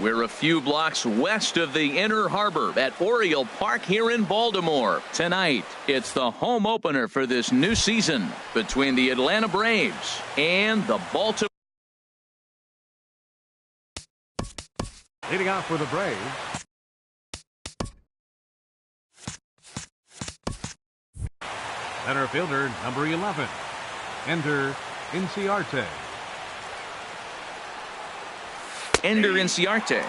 We're a few blocks west of the Inner Harbor at Oriole Park here in Baltimore. Tonight, it's the home opener for this new season between the Atlanta Braves and the Baltimore. Leading out for the Braves, center fielder number 11, Ender Inciarte. Ender Inciarte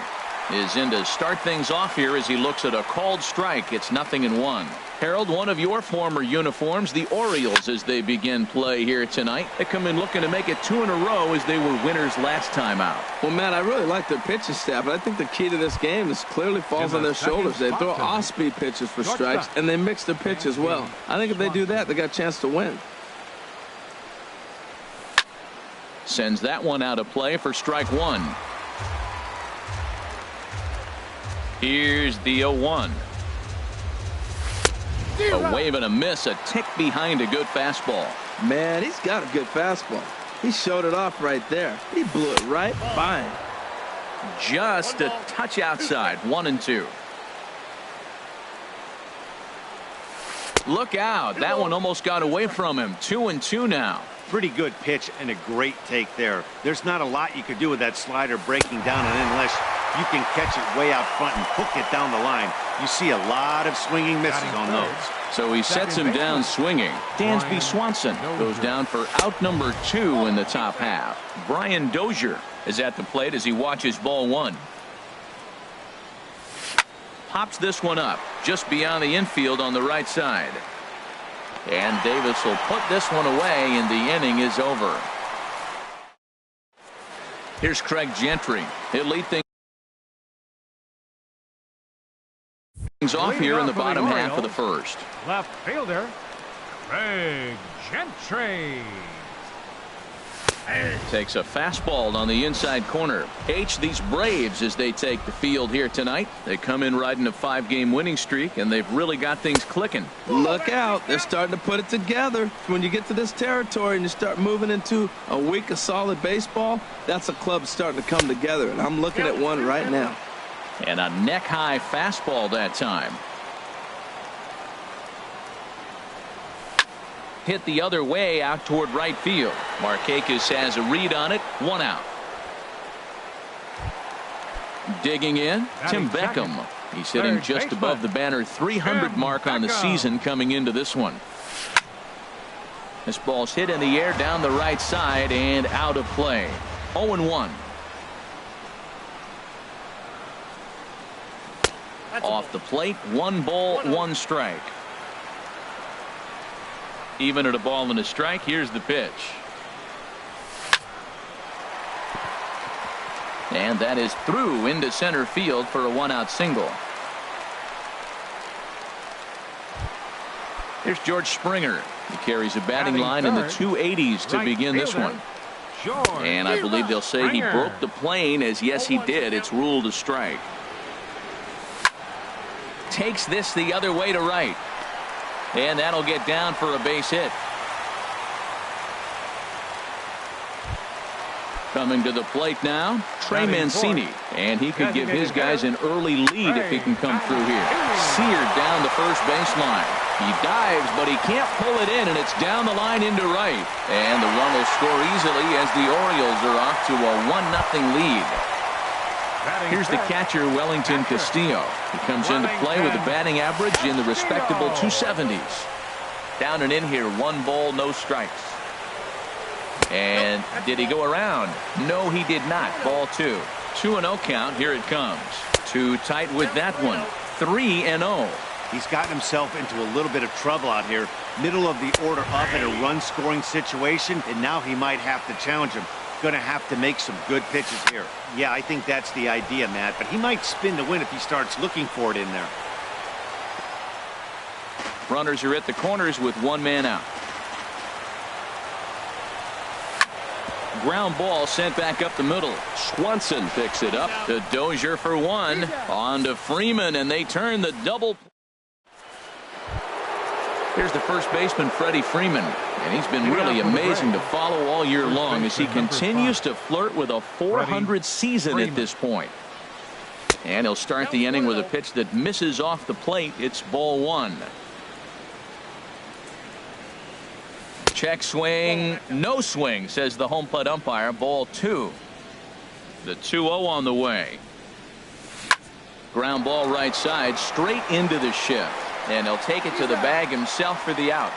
is in to start things off here as he looks at a called strike. It's 0-1. Harold, one of your former uniforms, the Orioles, as they begin play here tonight. They come in looking to make it 2 in a row as they were winners last time out. Well, Matt, I really like their pitching staff, but I think the key to this game is clearly falls on their shoulders. They throw off-speed pitches for strikes, and they mix the pitch as well. I think if they do that, they got a chance to win. Sends that one out of play for strike one. Here's the 0-1. A wave and a miss, a tick behind a good fastball. Man, he's got a good fastball. He showed it off right there. He blew it right by him. Just a touch outside, 1-2. Look out, that one almost got away from him. 2-2 now. Pretty good pitch and a great take there. There's not a lot you could do with that slider breaking down and in unless you can catch it way out front and hook it down the line. You see a lot of swinging misses on those. So he sets him down swinging. Dansby Swanson goes down for out number 2 in the top half. Brian Dozier is at the plate as he watches ball 1. Pops this one up just beyond the infield on the right side. And Davis will put this one away, and the inning is over. Here's Craig Gentry. He'll lead things off here in the bottom half of the first. Left fielder, Craig Gentry. Takes a fastball on the inside corner. These Braves, as they take the field here tonight, they come in riding a 5-game winning streak, and they've really got things clicking. Look out. They're starting to put it together. When you get to this territory and you start moving into a week of solid baseball, that's a club starting to come together, and I'm looking at one right now. And a neck-high fastball that time. Hit the other way out toward right field. Markakis has a read on it. 1 out. Digging in, Tim Beckham. He's hitting just above the banner 300 mark on the season coming into this one. This ball's hit in the air down the right side and out of play. 0-1. Off the plate, 1 ball, 1 strike. Even at a ball and a strike, here's the pitch. And that is through into center field for a 1-out single. Here's George Springer. He carries a batting line in the 280s to begin this one. And I believe they'll say he broke the plane, as yes he did. It's ruled a strike. Takes this the other way to right. And that'll get down for a base hit. Coming to the plate now, Trey Mancini. And he could give his guys an early lead if he can come through here. Seared down the first baseline. He dives, but he can't pull it in, and it's down the line into right. And the run will score easily as the Orioles are off to a 1-0 lead. Here's the catcher, Wellington Castillo. He comes into play with a batting average in the respectable 270s. Down and in here, 1 ball, no strikes. And did he go around? No, he did not. Ball 2. 2-0 count. Here it comes. Too tight with that one. 3-0. He's gotten himself into a little bit of trouble out here. Middle of the order up in a run-scoring situation, and now he might have to challenge him. Going to have to make some good pitches here. Yeah, I think that's the idea, Matt, but he might spin to win if he starts looking for it in there. Runners are at the corners with 1 man out. Ground ball sent back up the middle. Swanson picks it up to Dozier for 1. On to Freeman, and they turn the double. Here's the first baseman, Freddie Freeman. And he's been really amazing to follow all year long as he continues to flirt with a .400 season at this point. And he'll start the inning with a pitch that misses off the plate. It's ball one. Check swing, no swing, says the home plate umpire. Ball two. The 2-0 on the way. Ground ball right side, straight into the shift. And he'll take it to the bag himself for the out.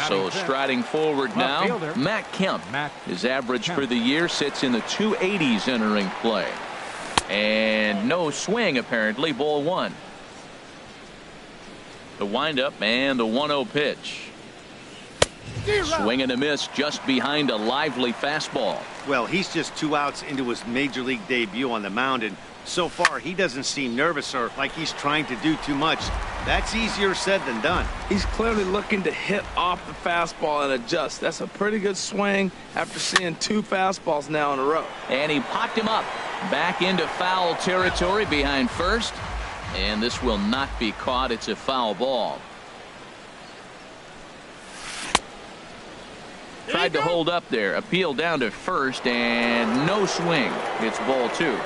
So striding forward now, Matt Kemp. His average for the year sits in the 280s entering play. And no swing apparently. Ball one. The windup and the 1-0 pitch. Swing and a miss just behind a lively fastball. Well, he's just 2 outs into his major league debut on the mound, and so far he doesn't seem nervous or like he's trying to do too much. That's easier said than done. He's clearly looking to hit off the fastball and adjust. That's a pretty good swing after seeing 2 fastballs now in a row. And he popped him up back into foul territory behind first, and this will not be caught. It's a foul ball. Tried to hold up there, appeal down to first, and no swing. It's ball two.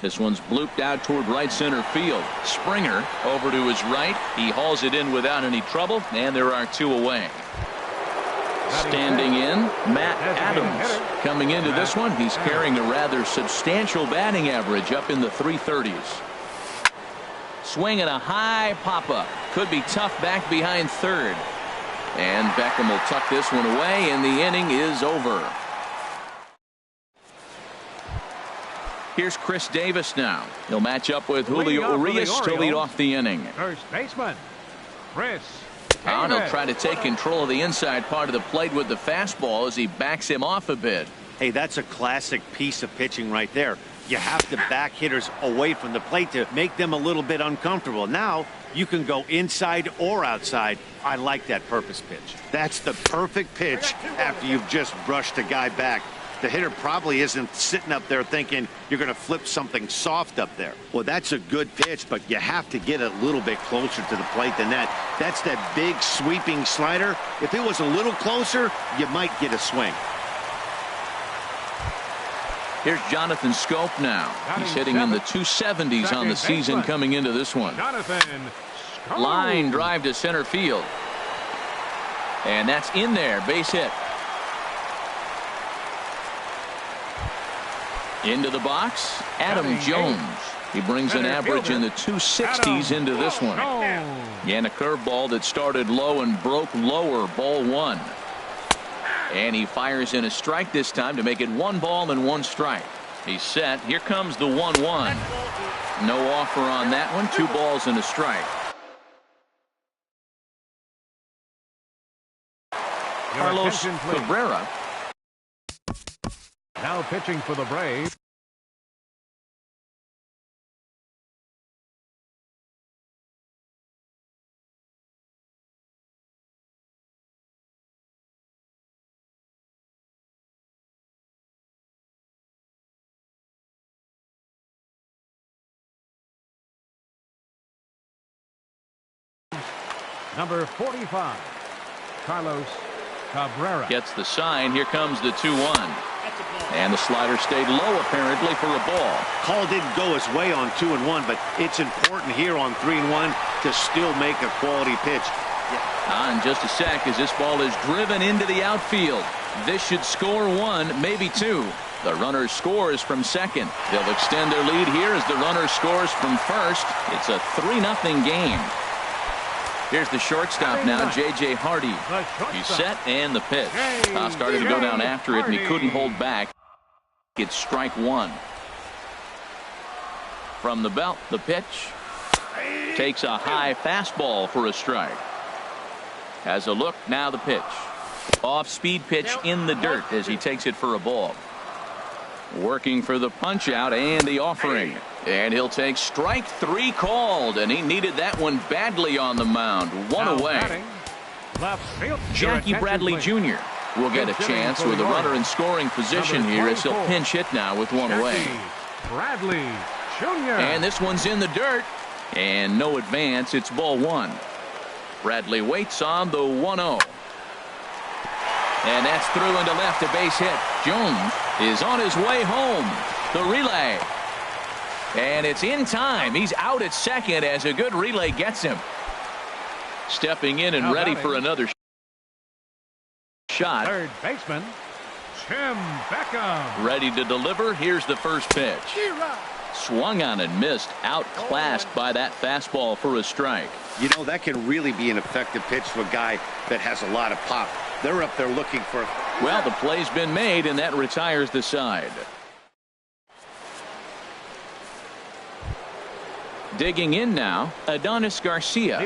This one's blooped out toward right center field. Springer over to his right. He hauls it in without any trouble, and there are 2 away. Standing in, Matt Adams. Coming into this one, he's carrying a rather substantial batting average up in the 330s. Swing and a high pop-up. Could be tough back behind third. And Beckham will tuck this one away, and the inning is over. Here's Chris Davis now. He'll match up with Julio Urias to lead off the inning. First baseman, Chris. And he'll try to take control of the inside part of the plate with the fastball as he backs him off a bit. Hey, that's a classic piece of pitching right there. You have to back hitters away from the plate to make them a little bit uncomfortable. Now you can go inside or outside. I like that purpose pitch. That's the perfect pitch after you've just brushed a guy back. The hitter probably isn't sitting up there thinking you're going to flip something soft up there. Well, that's a good pitch, but you have to get a little bit closer to the plate than that. That's that big sweeping slider. If it was a little closer, you might get a swing. Here's Jonathan Scope now. He's hitting in the 270s on the season coming into this one. Line drive to center field. And that's in there. Base hit. Into the box, Adam Jones. He brings an average in the 260s into this one. And a curveball that started low and broke lower. Ball one. And he fires in a strike this time to make it 1 ball and 1 strike. He's set. Here comes the 1-1. No offer on that one. 2 balls and a strike. Carlos Cabrera. Now pitching for the Braves. Number 45, Carlos Cabrera. Gets the sign. Here comes the 2-1. And the slider stayed low apparently for a ball. Call didn't go his way on 2-1, but it's important here on 3-1 to still make a quality pitch. In just a sec as this ball is driven into the outfield. This should score 1, maybe 2. The runner scores from second. They'll extend their lead here as the runner scores from first. It's a 3-0 game. Here's the shortstop now, J.J. Hardy. He's set and the pitch. Started to go down after it and he couldn't hold back. It's strike 1. From the belt, the pitch. Takes a high fastball for a strike. Has a look, now the pitch. Off-speed pitch in the dirt as he takes it for a ball. Working for the punch out and the offering. And he'll take strike 3 called, and he needed that one badly on the mound. 1 away. Jackie Bradley Jr. will get a chance with a runner in scoring position here as he'll pinch hit now with 1 away. Bradley Jr. And this one's in the dirt. And no advance. It's ball 1. Bradley waits on the 1-0. And that's through into left, a base hit. Jones is on his way home. The relay. And it's in time. He's out at second as a good relay gets him. Stepping in and ready for another shot. Third baseman, Tim Beckham. Ready to deliver. Here's the first pitch. Swung on and missed. Outclassed by that fastball for a strike. You know, that can really be an effective pitch to a guy that has a lot of pop. They're up there looking for... Well, the play's been made, and that retires the side. Digging in now, Adonis Garcia.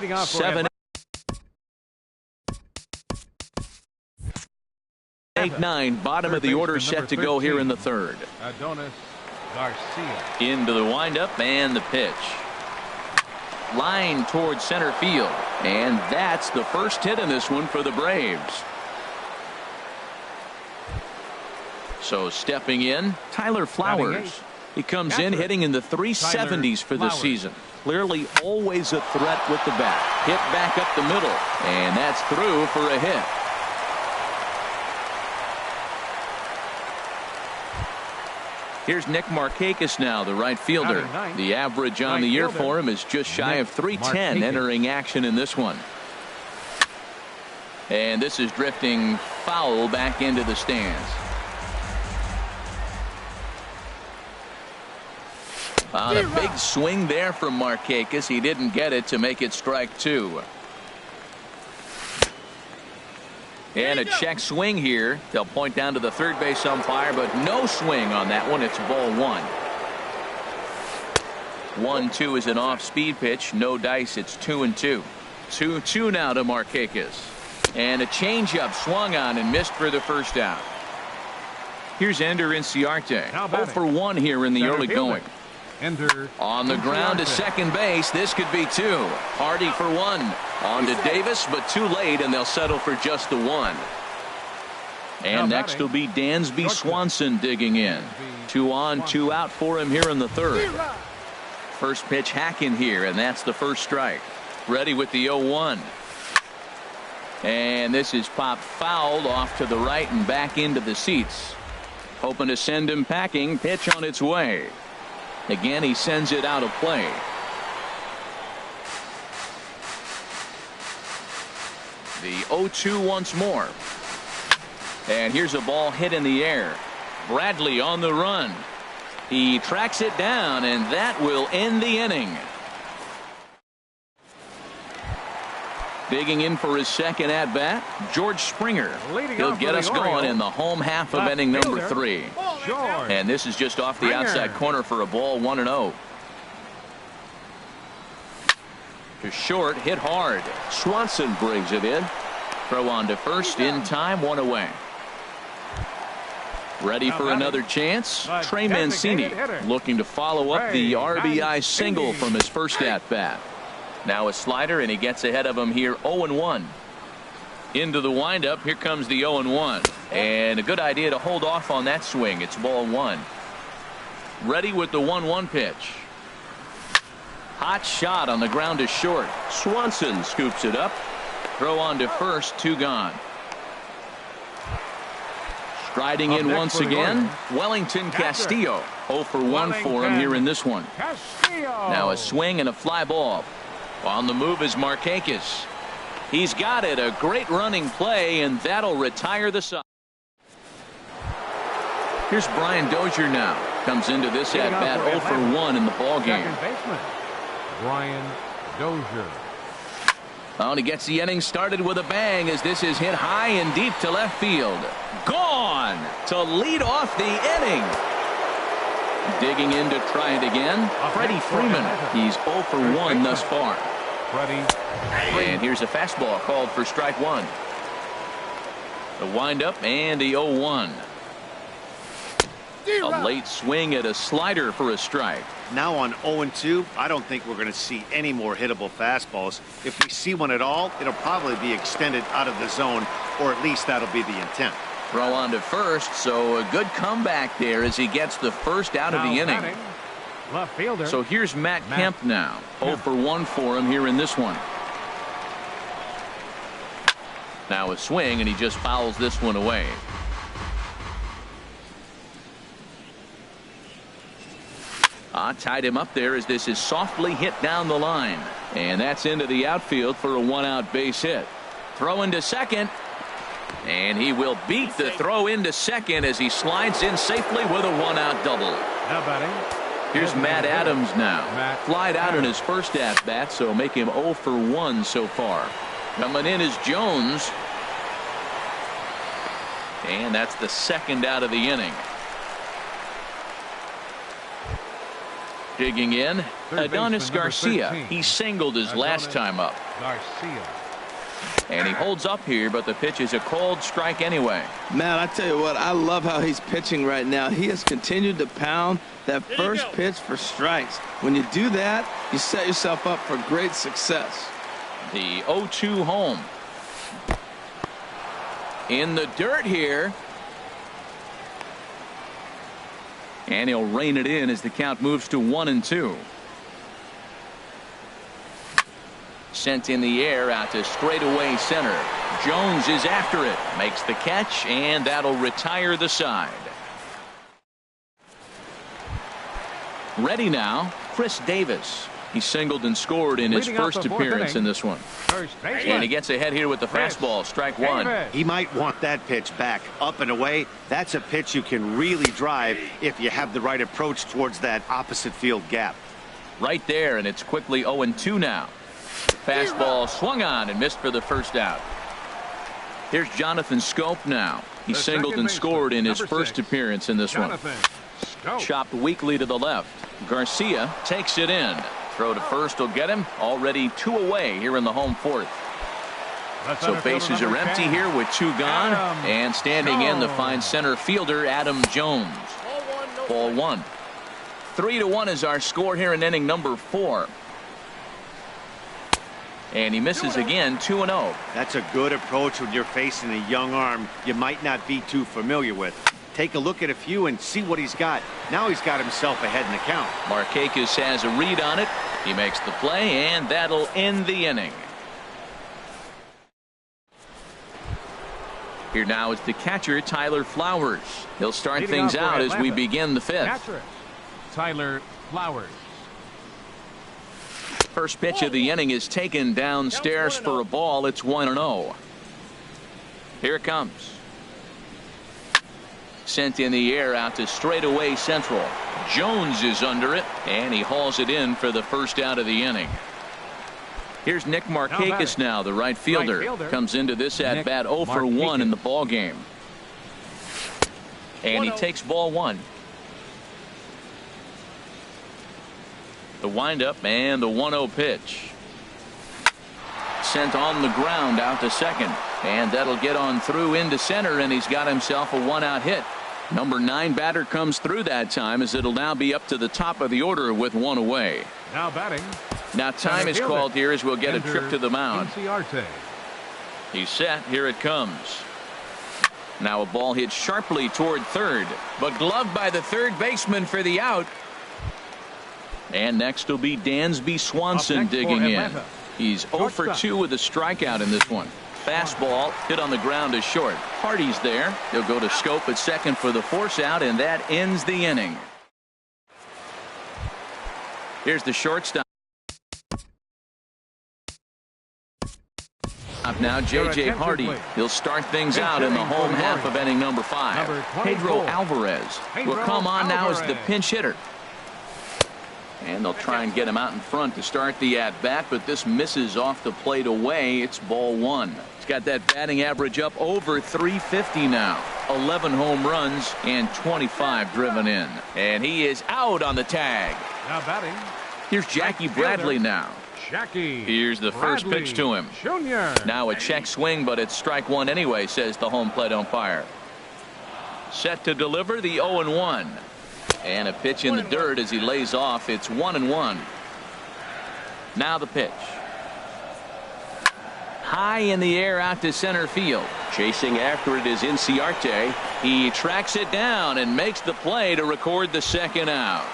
7-8-9, bottom of the order, set to go here in the third. Adonis Garcia. Into the windup and the pitch. Line towards center field. And that's the first hit in this one for the Braves. So stepping in, Tyler Flowers. He comes in hitting in the 370s for the season. Clearly always a threat with the bat. Hit back up the middle. And that's through for a hit. Here's Nick Markakis now, the right fielder. The average on the year for him is just shy of 310 entering action in this one. And this is drifting foul back into the stands. On a big swing there from Markakis. He didn't get it to make it strike two. And a check swing here. They'll point down to the third base umpire, but no swing on that one. It's ball one. 1-2 is an off-speed pitch. No dice. It's 2-2. 2-2 now to Markakis. And a changeup swung on and missed for the first out. Here's Ender Inciarte. 0 for 1 here in the early going. On the ground to second base. This could be two. Hardy for one. On to Davis, but too late, and they'll settle for just the one. And next will be Dansby Swanson digging in. 2 on, 2 out for him here in the third. First pitch hacking here, and that's the first strike. Ready with the 0-1. And this is popped fouled off to the right and back into the seats. Hoping to send him packing. Pitch on its way. Again, he sends it out of play. The 0-2 once more. And here's a ball hit in the air. Bradley on the run. He tracks it down, and that will end the inning. Digging in for his second at-bat, George Springer. He'll get us going in the home half of inning number 3. And this is just off the outside corner for a ball, 1-0. To short, hit hard. Swanson brings it in. Throw on to first, in time, 1 away. Ready for another chance. Trey Mancini looking to follow up the RBI single from his first at-bat. Now a slider, and he gets ahead of him here, 0-1. Into the windup. Here comes the 0-1. And a good idea to hold off on that swing. It's ball one. Ready with the 1-1 pitch. Hot shot on the ground to short. Swanson scoops it up. Throw on to first, 2 gone. Striding in once again, Wellington Castillo. 0 for 1 for him here in this one. Now a swing and a fly ball. On the move is Markakis. He's got it. A great running play, and that'll retire the side. Here's Brian Dozier now. Comes into this at bat 0 for 1 in the ball game. Brian Dozier. Oh, and he gets the inning started with a bang as this is hit high and deep to left field. Gone to lead off the inning. Digging in to try it again, Freddie Freeman. He's 0 for 1 thus far. And here's a fastball called for strike 1. The windup and the 0-1. A late swing at a slider for a strike. Now on 0-2, I don't think we're going to see any more hittable fastballs. If we see one at all, it'll probably be extended out of the zone, or at least that'll be the intent. Throw on to first, so a good comeback there as he gets the first out of the inning. Left fielder. So here's Matt Kemp now. 0 for 1 for him here in this one. Now a swing, and he just fouls this one away. Tied him up there as this is softly hit down the line. And that's into the outfield for a one-out base hit. Throw into second. And he will beat the throw into second as he slides in safely with a one-out double. Now batting. Here's Matt Adams now. Flied out in his first at-bat, so make him 0 for 1 so far. Coming in is Jones. And that's the second out of the inning. Digging in, Adonis Garcia. He singled his last time up. Garcia. And he holds up here, but the pitch is a cold strike anyway. Man, I tell you what, I love how he's pitching right now. He has continued to pound that first pitch for strikes. When you do that, you set yourself up for great success. The 0-2 home. In the dirt here. And he'll rein it in as the count moves to 1-2. Sent in the air out to straightaway center. Jones is after it. Makes the catch, and that'll retire the side. Ready now, Chris Davis. He singled and scored in his first appearance in this one. And he gets ahead here with the fastball. Strike one. He might want that pitch back. Up and away. That's a pitch you can really drive if you have the right approach towards that opposite field gap. Right there, and it's quickly 0-2 now. Fastball swung on and missed for the first out. Here's Jonathan Scope now. He singled and scored in his first appearance in this one. Chopped weakly to the left. Garcia takes it in. Throw to first will get him. Already 2 away here in the home fourth. So bases are empty here with 2 gone. And standing in the fine center fielder Adam Jones. Ball 1. 3-1 is our score here in inning number 4. And he misses again, 2-0. That's a good approach when you're facing a young arm you might not be too familiar with. Take a look at a few and see what he's got. Now he's got himself ahead in the count. Markakis has a read on it. He makes the play, and that'll end the inning. Here now is the catcher, Tyler Flowers. He'll start things out as we begin the 5th. Catcher, Tyler Flowers. First pitch of the inning is taken downstairs for a ball. It's 1-0. Here it comes. Sent in the air out to straightaway central. Jones is under it, and he hauls it in for the first out of the inning. Here's Nick Markakis now, the right fielder. Comes into this at bat 0 for 1 in the ball game. And he takes ball 1. The windup and the 1-0 pitch. Sent on the ground out to second. And that'll get on through into center, and he's got himself a 1-out hit. Number 9 batter comes through that time as it'll now be up to the top of the order with 1 away. Now batting. Now time is called here as we'll get a trip to the mound. He's set. Here it comes. Now a ball hit sharply toward third, but gloved by the third baseman for the out. And next will be Dansby Swanson digging in. He's 0 for 2 with a strikeout in this one. Fastball hit on the ground is short. Hardy's there. He'll go to Scope at second for the force out, and that ends the inning. Here's the shortstop. Up now, J.J. Hardy. He'll start things out in the home half of inning number 5. Pedro Alvarez will come on now as the pinch hitter. And they'll try and get him out in front to start the at-bat, but this misses off the plate away. It's ball 1. He's got that batting average up over 350 now. 11 home runs and 25 driven in. And he is out on the tag. Now batting. Here's Jackie Bradley now. Here's the first pitch to him. Now a check swing, but it's strike 1 anyway, says the home plate umpire. Set to deliver the 0-1. And a pitch in the dirt as he lays off. It's 1-1. Now the pitch. High in the air out to center field. Chasing after it is Inciarte. He tracks it down and makes the play to record the second out.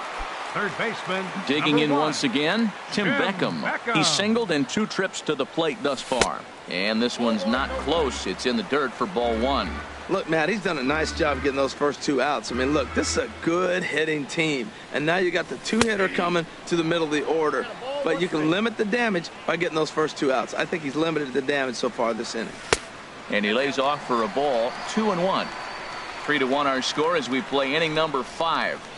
Third baseman. Digging in 1. once again, Tim Beckham. He's singled in 2 trips to the plate thus far. And this one's not close. It's in the dirt for ball 1. Look, Matt, he's done a nice job getting those first 2 outs. I mean, look, this is a good hitting team. And now you got the 2-hitter coming to the middle of the order. But you can limit the damage by getting those first 2 outs. I think he's limited the damage so far this inning. And he lays off for a ball, 2-1. 3-1 our score as we play inning number 5.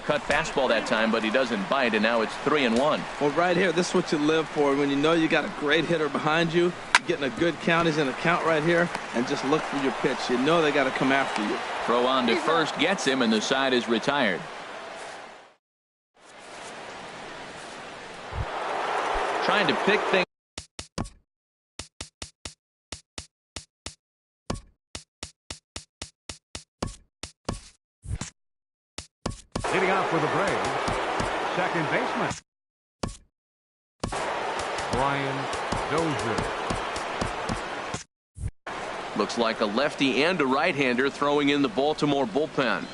Cut fastball that time, but he doesn't bite, and now it's 3-1. Well, right here, this is what you live for. When you know you got a great hitter behind you, you're getting a good count. He's in a count right here, and just look for your pitch. You know they got to come after you. Throw on to first gets him, and the side is retired. Trying to pick things. Hitting off for the Braves, second baseman, Brian Dozier. Looks like a lefty and a right-hander throwing in the Baltimore bullpen.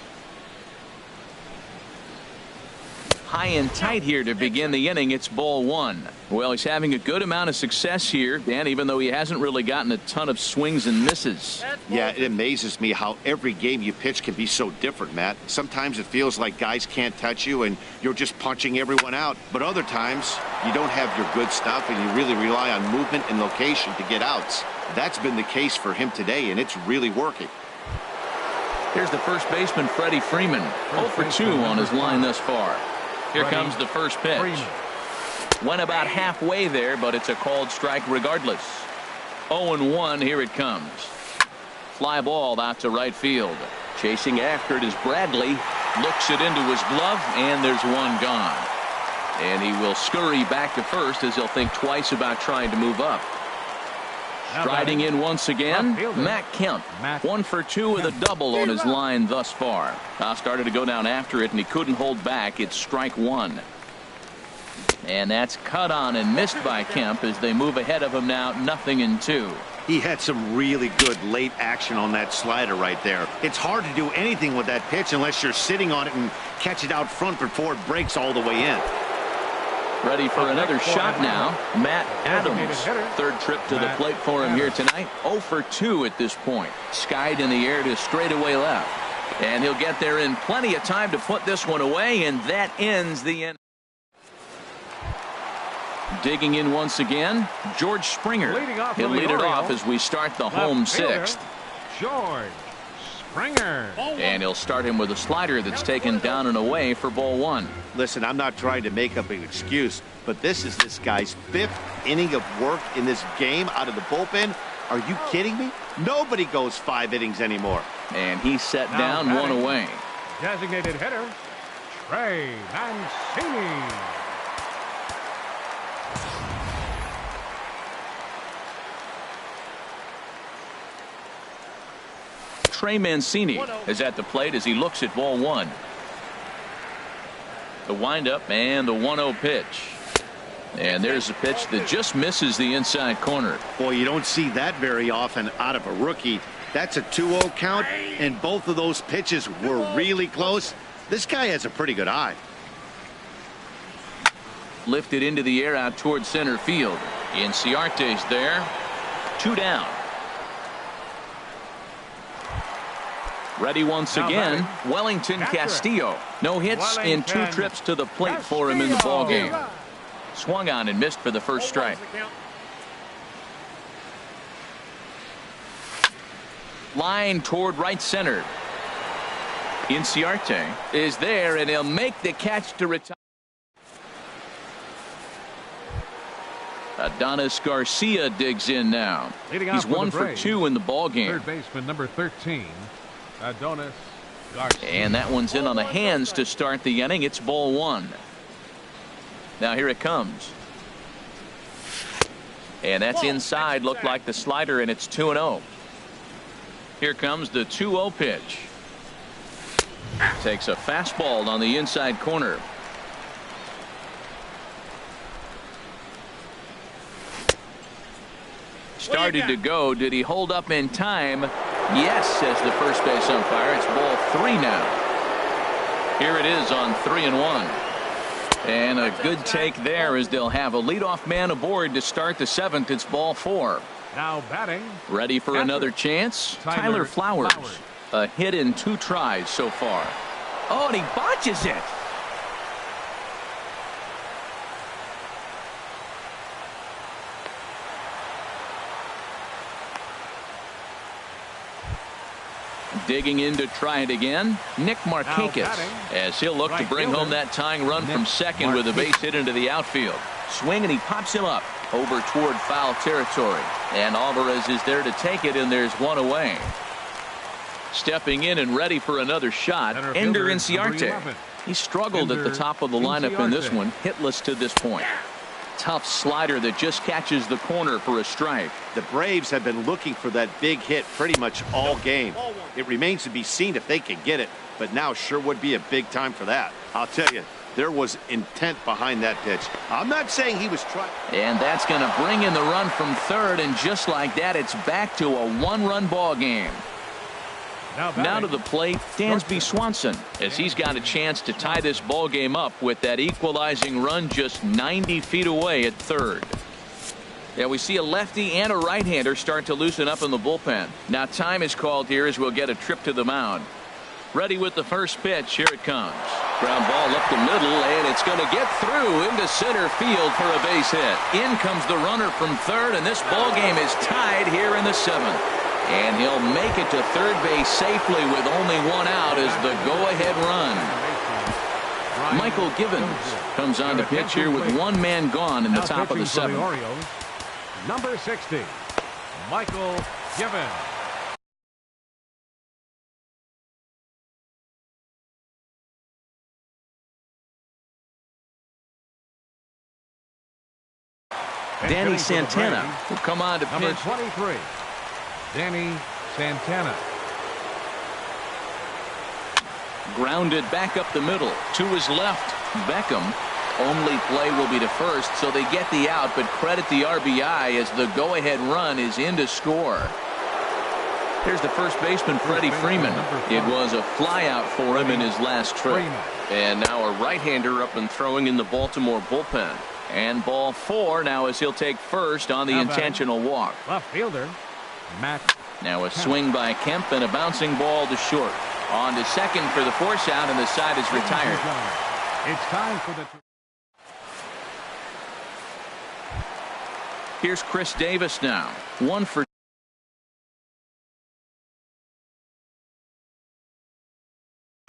High and tight here to begin the inning. It's ball 1. Well, he's having a good amount of success here, Dan, even though he hasn't really gotten a ton of swings and misses. Yeah, it amazes me how every game you pitch can be so different, Matt. Sometimes it feels like guys can't touch you and you're just punching everyone out. But other times, you don't have your good stuff and you really rely on movement and location to get outs. That's been the case for him today, and it's really working. Here's the first baseman, Freddie Freeman. 0 for 2 on his line thus far. Here comes the first pitch. Went about halfway there, but it's a called strike regardless. 0-1, here it comes. Fly ball out to right field. Chasing after it is Bradley. Looks it into his glove, and there's one gone. And he will scurry back to first as he'll think twice about trying to move up. Striding in once again, Matt Kemp. 1 for 2 with a double on his line thus far. Started to go down after it, and he couldn't hold back. It's strike 1. And that's cut on and missed by Kemp as they move ahead of him now, 0-2. He had some really good late action on that slider right there. It's hard to do anything with that pitch unless you're sitting on it and catch it out front before it breaks all the way in. Ready for another shot now, Matt Adams. Third trip to the plate for him here tonight. 0 for 2 at this point. Skied in the air to straightaway left. And he'll get there in plenty of time to put this one away, and that ends the inning. Digging in once again, George Springer. He'll lead it off as we start the home 6th. George Springer. And he'll start him with a slider that's taken down and away for ball 1. Listen, I'm not trying to make up an excuse, but this is this guy's 5th inning of work in this game out of the bullpen. Are you kidding me? Nobody goes 5 innings anymore. And he's set down, 1 away. Designated hitter, Trey Mancini. Trey Mancini is at the plate as he looks at ball 1. The windup and the 1-0 pitch. And there's a pitch that just misses the inside corner. Boy, you don't see that very often out of a rookie. That's a 2-0 count, and both of those pitches were really close. This guy has a pretty good eye. Lifted into the air out towards center field. Inciarte's there. 2 down. Ready once again, Wellington Castillo. No hits in 2 trips to the plate for him in the ballgame. Swung on and missed for the first strike. Line toward right center. Inciarte is there, and he'll make the catch to retire. Adonis Garcia digs in now. He's 1 for 2 in the ballgame. Third baseman number 13. Adonis Garcia. And that one's in on the hands to start the inning. It's ball 1. Now here it comes. And that's inside. Looked like the slider, and it's 2-0. Here comes the 2-0 pitch. Takes a fastball on the inside corner. Started to go. Did he hold up in time? Yes, says the first base umpire. It's ball 3 now. Here it is on 3-1. And a good take there as they'll have a leadoff man aboard to start the 7th. It's ball 4. Now batting. Ready for another chance? Tyler Flowers. A hit in 2 tries so far. Oh, and he botches it. Digging in to try it again, Nick Markakis, as he'll look to bring home that tying run from second with a base hit into the outfield. Swing, and he pops him up over toward foul territory. And Alvarez is there to take it, and there's one away. Stepping in and ready for another shot, Ender Inciarte. He struggled at the top of the lineup in this one, hitless to this point. Tough slider that just catches the corner for a strike. The Braves have been looking for that big hit pretty much all game. It remains to be seen if they can get it, but now sure would be a big time for that. I'll tell you, there was intent behind that pitch. I'm not saying he was trying. And that's going to bring in the run from third, and just like that, it's back to a 1-run ball game. Now to the plate, Dansby Swanson, as he's got a chance to tie this ball game up with that equalizing run just 90 feet away at third. Yeah, we see a lefty and a right-hander start to loosen up in the bullpen. Now time is called here as we'll get a trip to the mound. Ready with the first pitch. Here it comes. Ground ball up the middle, and it's going to get through into center field for a base hit. In comes the runner from third, and this ball game is tied here in the 7th. And he'll make it to third base safely with only 1 out as the go-ahead run. Michael Givens comes on to pitch here with 1 man gone in the top of the 7th. Number 60, Michael Givens. Danny Santana will come on to pitch. Number 23. Danny Santana. Grounded back up the middle to his left. Beckham. Only play will be to first, so they get the out, but credit the RBI as the go-ahead run is in to score. Here's the first baseman, Freddie Freeman. It was a flyout for him in his last trip. And now a right-hander up and throwing in the Baltimore bullpen. And ball 4 now as he'll take first on the intentional walk. Left fielder. Matt. Now a swing by Kemp and a bouncing ball to short. On to second for the force out, and the side is retired. It's time for the. Here's Chris Davis now. 1 for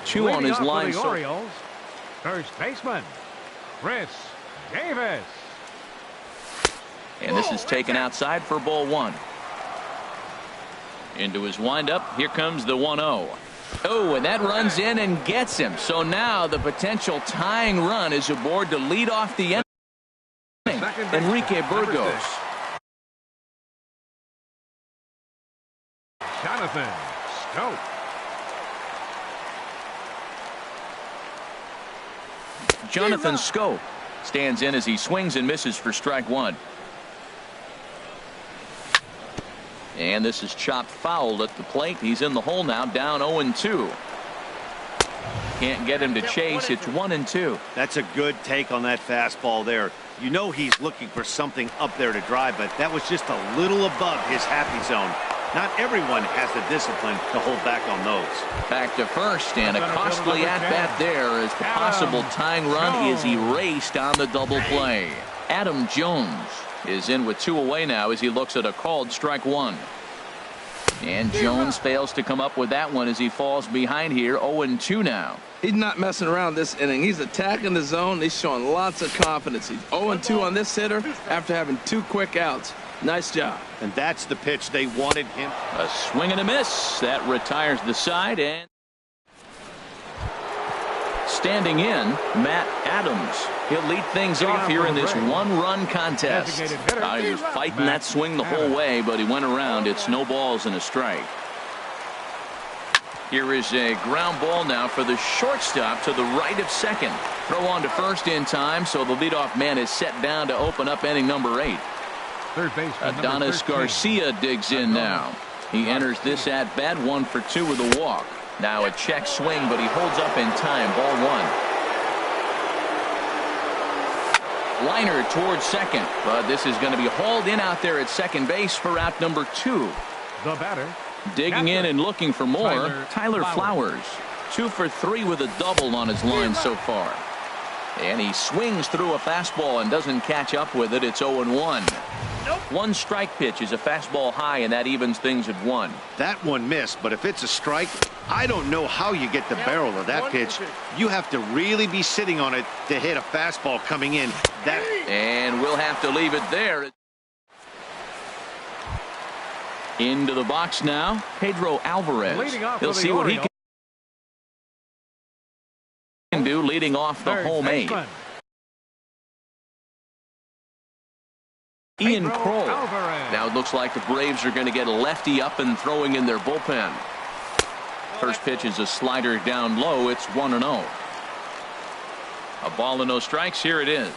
2 on his line. The Orioles, first baseman, Chris Davis. And this is taken outside for ball 1. Into his windup. Here comes the 1-0. Oh, and that runs in and gets him. So now the potential tying run is aboard to lead off the inning. Enrique Burgos. Jonathan Schoop. Jonathan Schoop stands in as he swings and misses for strike 1. And this is chopped foul at the plate. He's in the hole now, down 0-2. Can't get him to chase. It's 1-2. That's a good take on that fastball there. You know he's looking for something up there to drive, but that was just a little above his happy zone. Not everyone has the discipline to hold back on those. Back to first, and a costly at-bat there as the possible tying run is erased on the double play. Adam Jones is in with 2 away now as he looks at a called strike 1. And Jones fails to come up with that one as he falls behind here. 0-2 now. He's not messing around this inning. He's attacking the zone. He's showing lots of confidence. He's 0-2 on this hitter after having 2 quick outs. Nice job. And that's the pitch they wanted him. A swing and a miss. That retires the side. And standing in, Matt Adams. He'll lead things off here in this 1-run contest. He was fighting that swing the whole way, but he went around. It's no balls and a strike. Here is a ground ball now for the shortstop to the right of second. Throw on to first in time, so the leadoff man is set down to open up inning number 8. Third baseman, Adonis Garcia digs in now. He enters this at bat 1 for 2 with a walk. Now a check swing, but he holds up in time. Ball one. Liner towards second, but this is going to be hauled in out there at second base for out number 2. The batter. Digging in and looking for more, Tyler Flowers. 2 for 3 with a double on his line so far. And he swings through a fastball and doesn't catch up with it. It's 0-1. One strike pitch is a fastball high, and that evens things at 1. That one missed, but if it's a strike, I don't know how you get the barrel of that pitch. You have to really be sitting on it to hit a fastball coming in. And we'll have to leave it there. Into the box now, Pedro Alvarez. He'll see what he can do leading off the home 8. Ian Kroll. Now it looks like the Braves are going to get a lefty up and throwing in their bullpen. First pitch is a slider down low. It's 1-0. A ball and no strikes. Here it is.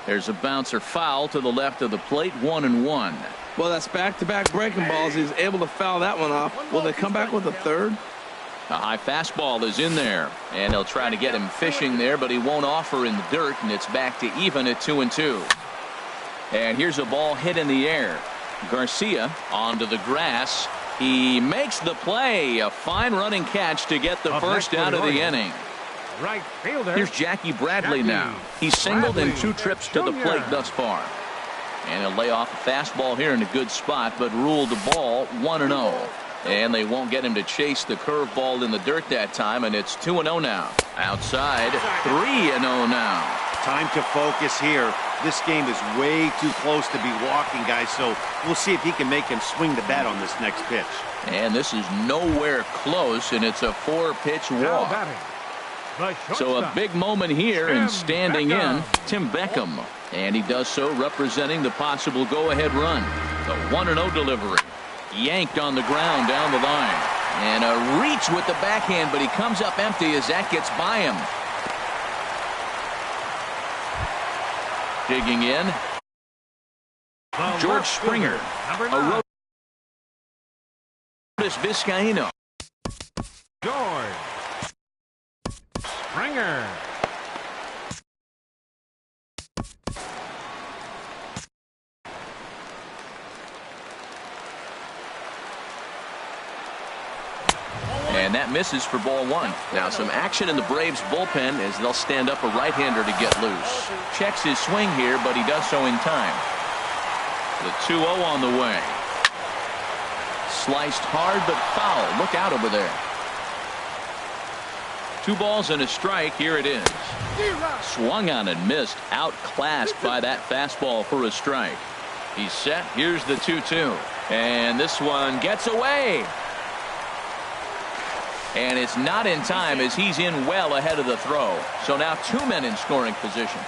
There's a bouncer foul to the left of the plate. 1-1. Well, that's back-to-back breaking balls. He's able to foul that one off. Will they come back with a third? A high fastball is in there, and they'll try to get him fishing there, but he won't offer in the dirt, and it's back to even at 2-2. And here's a ball hit in the air. Garcia onto the grass. He makes the play. A fine running catch to get the first out of the inning. Right fielder. Here's Jackie Bradley now. He's singled in 2 trips to the plate thus far. And he'll lay off a fastball here in a good spot, but ruled the ball 1-0. And they won't get him to chase the curveball in the dirt that time, and it's 2-0 now. Outside, 3-0 now. Time to focus here. This game is way too close to be walking, guys, so we'll see if he can make him swing the bat on this next pitch. And this is nowhere close, and it's a 4-pitch walk. So a big moment here, and standing in, Tim Beckham. And he does so representing the possible go-ahead run. The 1-0 delivery. Yanked on the ground down the line. And a reach with the backhand, but he comes up empty as that gets by him. Digging in. George Springer. Arodys Vizcaíno. George Springer. And that misses for ball 1. Now some action in the Braves bullpen as they'll stand up a right-hander to get loose. Checks his swing here, but he does so in time. The 2-0 on the way. Sliced hard but foul. Look out over there. 2 balls and a strike. Here it is. Swung on and missed. Outclassed by that fastball for a strike. He's set. Here's the 2-2. And this one gets away. And it's not in time as he's in well ahead of the throw. So now 2 men in scoring position.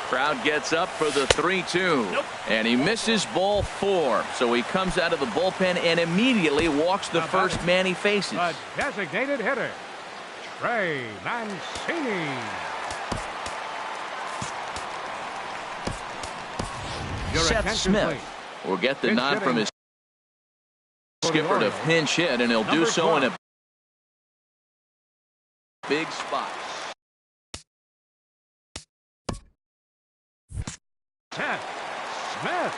Crowd gets up for the 3-2. And he misses ball 4. So he comes out of the bullpen and immediately walks the first man he faces. The designated hitter, Trey Mancini. Seth Smith will get the nod from his skipper to pinch hit, and he'll do so in a big spot. Seth Smith.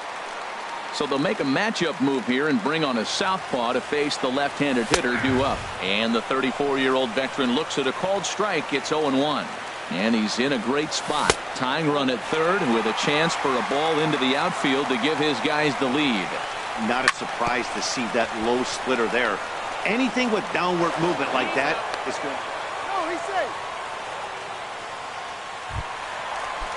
So they'll make a matchup move here and bring on a southpaw to face the left-handed hitter due up. And the 34-year-old veteran looks at a called strike. It's 0-1. And he's in a great spot. Tying run at third with a chance for a ball into the outfield to give his guys the lead. Not a surprise to see that low splitter there. Anything with downward movement like that is good.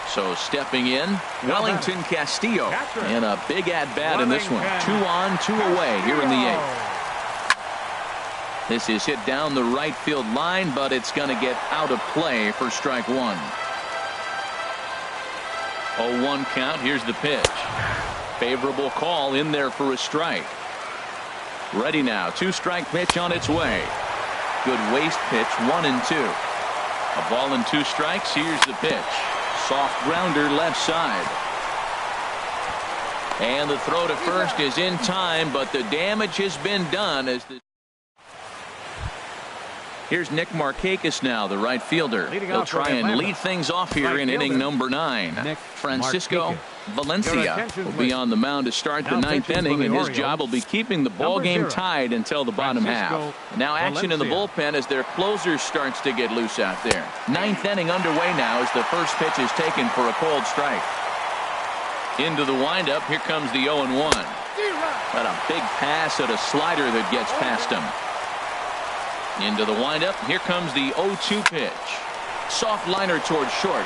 So stepping in, Wellington Castillo. And a big at-bat in this one. 2 on, 2 away here in the 8th. This is hit down the right field line, but it's going to get out of play for strike 1. 0-1 count. Here's the pitch. Favorable call in there for a strike. Ready now. 2-strike pitch on its way. Good waist pitch. 1-2. A ball and 2 strikes. Here's the pitch. Soft grounder left side. And the throw to first is in time, but the damage has been done as the Here's Nick Markakis now, the right fielder. He'll try and lead things off here in inning number 9. Francisco Valencia will be on the mound to start the 9th inning, and his job will be keeping the ball game tied until the bottom half. Now action in the bullpen as their closer starts to get loose out there. 9th inning underway now as the first pitch is taken for a cold strike. Into the windup, here comes the 0-1. But a big pass at a slider that gets past him. Into the windup, here comes the 0-2 pitch. Soft liner towards short.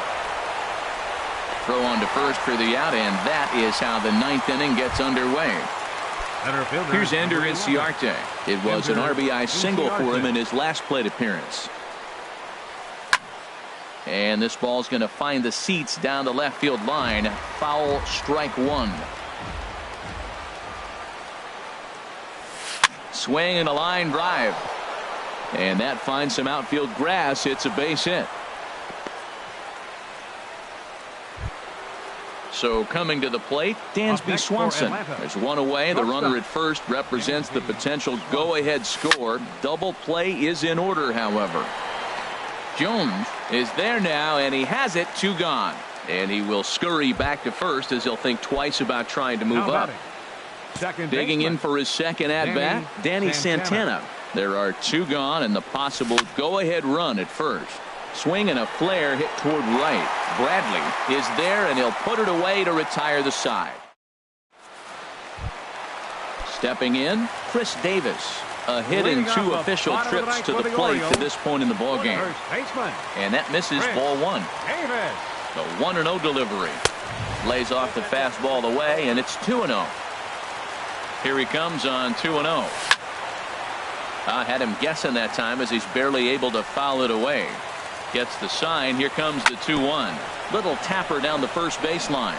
Throw on to first for the out, and that is how the 9th inning gets underway. Here's Ender Inciarte. It was an RBI single for him in his last plate appearance. And this ball's going to find the seats down the left field line. Foul, strike 1. Swing and a line drive. And that finds some outfield grass. It's a base hit. So coming to the plate, Dansby Swanson. There's one away. The runner at first represents the potential go-ahead score. Double play is in order, however. Jones is there now, and he has it. 2 gone. And he will scurry back to first as he'll think twice about trying to move up. Digging in for his second at-bat, Danny Santana. There are 2 gone and the possible go-ahead run at first. Swing and a flare hit toward right. Bradley is there, and he'll put it away to retire the side. Stepping in, Chris Davis. A hit in 2 official trips to the plate to this point in the ballgame. And that misses ball 1. The 1-0 delivery. Lays off the fastball away, and it's 2-0. Here he comes on 2-0. I had him guessing that time as he's barely able to foul it away. Gets the sign. Here comes the 2-1. Little tapper down the first baseline.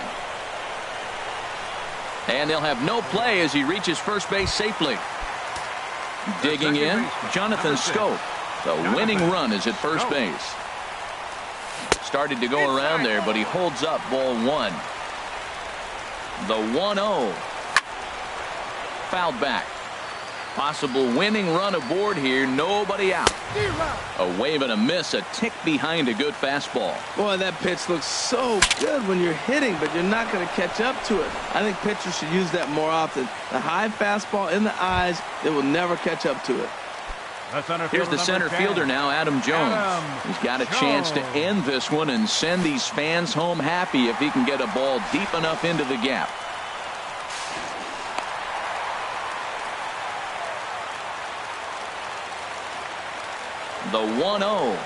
And they'll have no play as he reaches first base safely. Digging in, Jonathan Scope. The winning run is at first base. Started to go around there, but he holds up ball 1. The 1-0. Fouled back. Possible winning run aboard here. Nobody out. A wave and a miss. A tick behind a good fastball. Boy, that pitch looks so good when you're hitting, but you're not going to catch up to it. I think pitchers should use that more often. The high fastball in the eyes, they will never catch up to it. Here's the center fielder now, Adam Jones. He's got a chance to end this one and send these fans home happy if he can get a ball deep enough into the gap. The 1-0.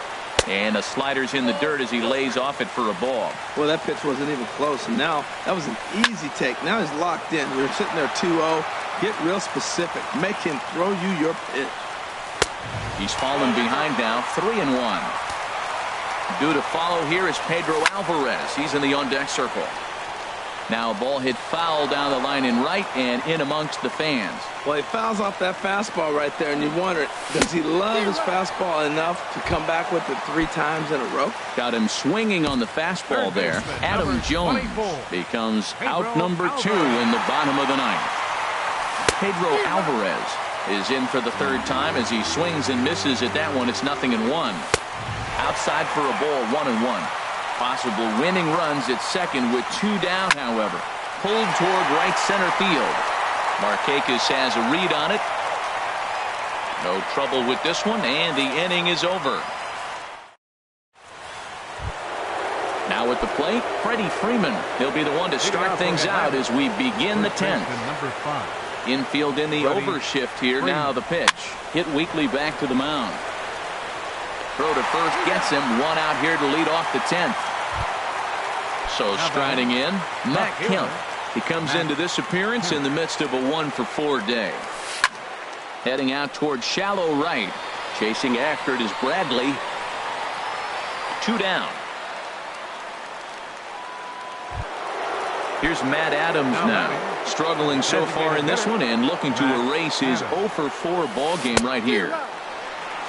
And the slider's in the dirt as he lays off it for a ball. Well, that pitch wasn't even close. And now that was an easy take. Now he's locked in. You're sitting there 2-0. Get real specific. Make him throw you your pitch. He's fallen behind now. 3-1. Due to follow here is Pedro Alvarez. He's in the on-deck circle. Now a ball hit foul down the line in right and in amongst the fans. Well, he fouls off that fastball right there, and you wonder, does he love his fastball enough to come back with it 3 times in a row? Got him swinging on the fastball there. Adam Jones becomes out number 2 in the bottom of the 9th. Pedro Alvarez is in for the 3rd time as he swings and misses at that one. It's 0-1. Outside for a ball, 1-1. Possible winning runs at second with 2 down, however. Pulled toward right center field. Markakis has a read on it. No trouble with this one, and the inning is over. Now at the plate, Freddie Freeman. He'll be the one to start things out as we begin the 10th. Infield in the overshift here. Now the pitch. Hit weakly back to the mound. Throw to first gets him. 1 out here to lead off the 10th. So striding in, Matt Kemp. He comes into this appearance in the midst of a 1-for-4 day. Heading out toward shallow right. Chasing after it is Bradley. 2 down. Here's Matt Adams now. Struggling so far in this one and looking to erase his 0-for-4 ball game right here.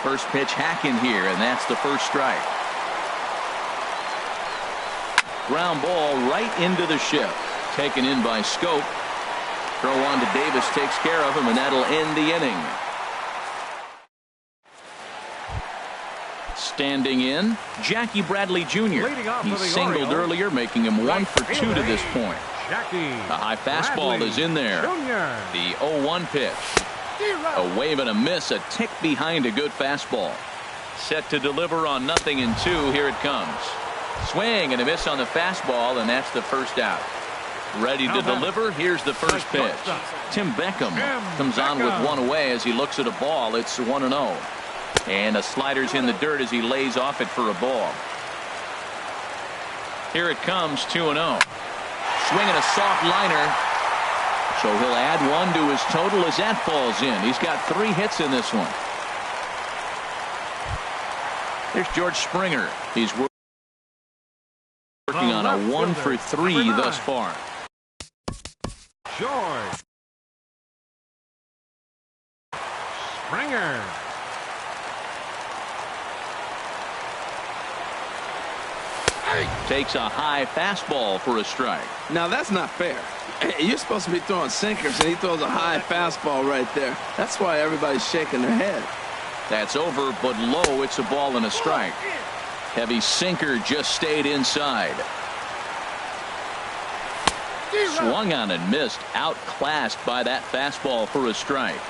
First pitch hacking here, and that's the first strike. Ground ball right into the shift. Taken in by Scope. Throw on to Davis takes care of him, and that'll end the inning. Standing in, Jackie Bradley Jr. He singled earlier, making him 1 for 2 to this point. The high fastball is in there. The 0-1 pitch. A wave and a miss, a tick behind a good fastball. Set to deliver on 0-2. Here it comes. Swing and a miss on the fastball, and that's the first out. Ready to deliver. Here's the first pitch. Tim Beckham comes on with one away as he looks at a ball. It's 1-0. And a slider's in the dirt as he lays off it for a ball. Here it comes, 2-0. Swinging a soft liner. So he'll add 1 to his total as that falls in. He's got 3 hits in this one. There's George Springer. He's working on a 1 for 3 thus far. George Springer. Takes a high fastball for a strike. Now that's not fair. You're supposed to be throwing sinkers, and he throws a high fastball right there. That's why everybody's shaking their head. That's over, but low. It's a ball and a strike. Heavy sinker just stayed inside. Swung on and missed. Outclassed by that fastball for a strike.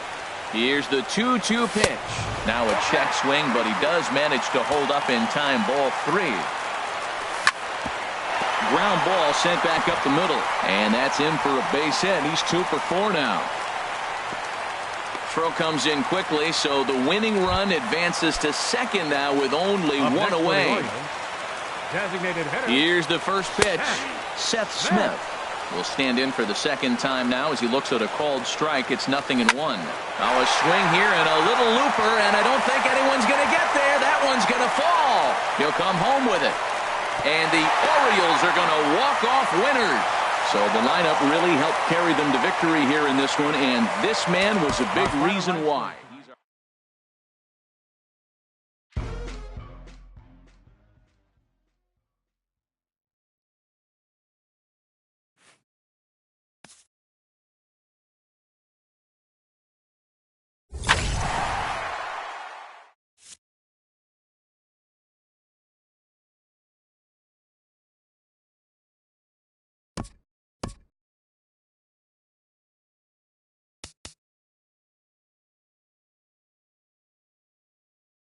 Here's the 2-2 pitch. Now a check swing, but he does manage to hold up in time. Ball 3. Ground ball sent back up the middle, and that's in for a base hit. He's 2 for 4 now. Throw comes in quickly, so the winning run advances to second now with only 1 away. Here's the first pitch. Seth Smith will stand in for the second time now as he looks at a called strike. It's 0-1. Now a swing here and a little looper, and I don't think anyone's going to get there. That one's going to fall. He'll come home with it. And the Orioles are going to walk off winners. So the lineup really helped carry them to victory here in this one, and this man was a big reason why.